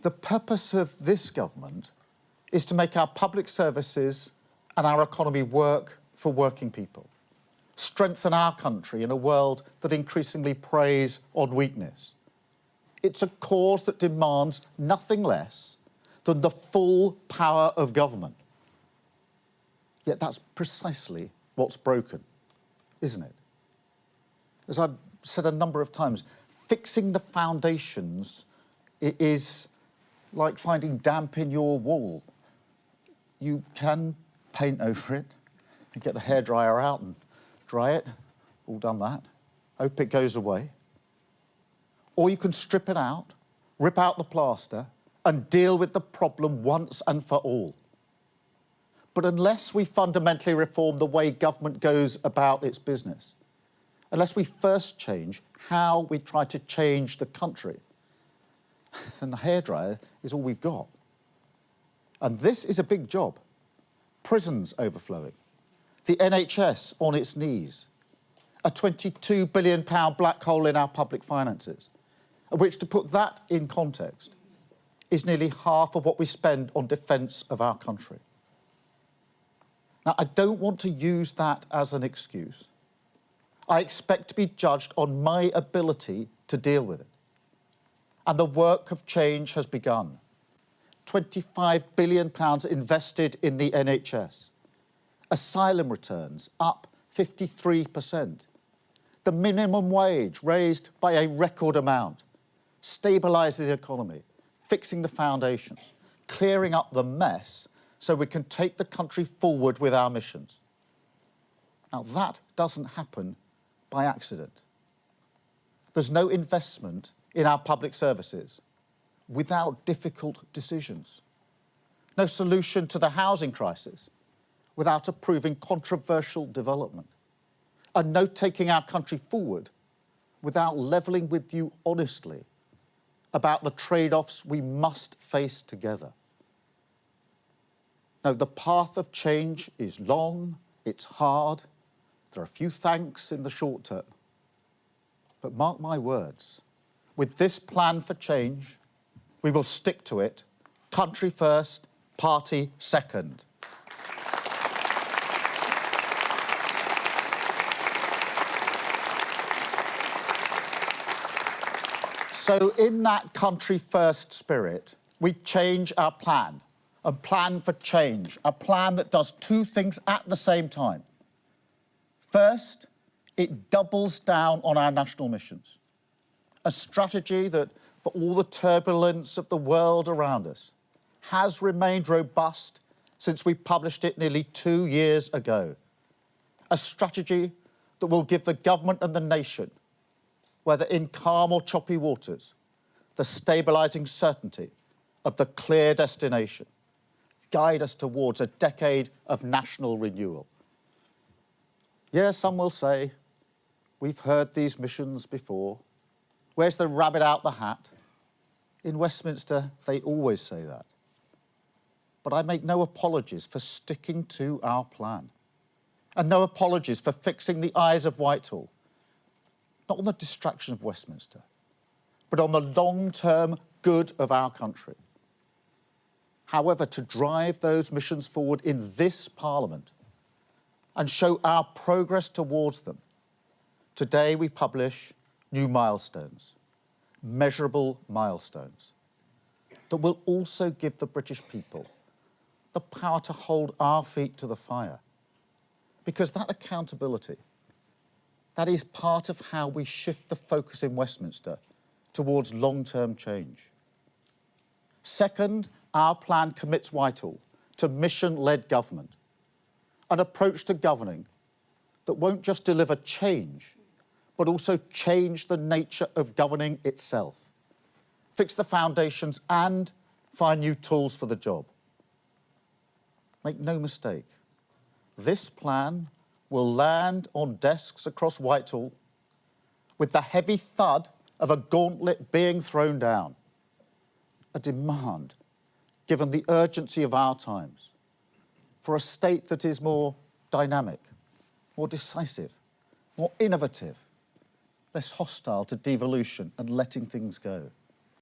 The purpose of this government is to make our public services and our economy work for working people, strengthen our country in a world that increasingly preys on weakness. It's a cause that demands nothing less than the full power of government. Yet that's precisely what's broken, isn't it? As I've said a number of times, fixing the foundations is like finding damp in your wall. You can paint over it and get the hairdryer out and dry it. All done that. Hope it goes away. Or you can strip it out, rip out the plaster and deal with the problem once and for all. But unless we fundamentally reform the way government goes about its business, unless we first change how we try to change the country, then the hairdryer is all we've got. And this is a big job. Prisons overflowing, the NHS on its knees, a £22 billion black hole in our public finances, which, to put that in context, is nearly half of what we spend on defence of our country. Now, I don't want to use that as an excuse. I expect to be judged on my ability to deal with it. And the work of change has begun. £25 billion invested in the NHS. Asylum returns up 53%. The minimum wage raised by a record amount. Stabilising the economy, fixing the foundations, clearing up the mess so we can take the country forward with our missions. Now, that doesn't happen by accident. There's no investment in our public services without difficult decisions. No solution to the housing crisis without approving controversial development. And no taking our country forward without levelling with you honestly about the trade-offs we must face together. Now, the path of change is long, it's hard, there are a few thanks in the short term. But mark my words, with this plan for change, we will stick to it, country first, party second. So in that country-first spirit, we change our plan, a plan for change, a plan that does two things at the same time. First, it doubles down on our national missions, a strategy that, for all the turbulence of the world around us, has remained robust since we published it nearly 2 years ago. A strategy that will give the government and the nation, whether in calm or choppy waters, the stabilising certainty of the clear destination, guide us towards a decade of national renewal. Yes, some will say, we've heard these missions before. Where's the rabbit out the hat? In Westminster, they always say that. But I make no apologies for sticking to our plan, and no apologies for fixing the eyes of Whitehall, not on the distraction of Westminster, but on the long-term good of our country. However, to drive those missions forward in this Parliament and show our progress towards them, today we publish new milestones, measurable milestones, that will also give the British people the power to hold our feet to the fire. Because that accountability, that is part of how we shift the focus in Westminster towards long-term change. Second, our plan commits Whitehall to mission-led government, an approach to governing that won't just deliver change, but also change the nature of governing itself, fix the foundations and find new tools for the job. Make no mistake, this plan will land on desks across Whitehall with the heavy thud of a gauntlet being thrown down. A demand, given the urgency of our times, for a state that is more dynamic, more decisive, more innovative, less hostile to devolution and letting things go.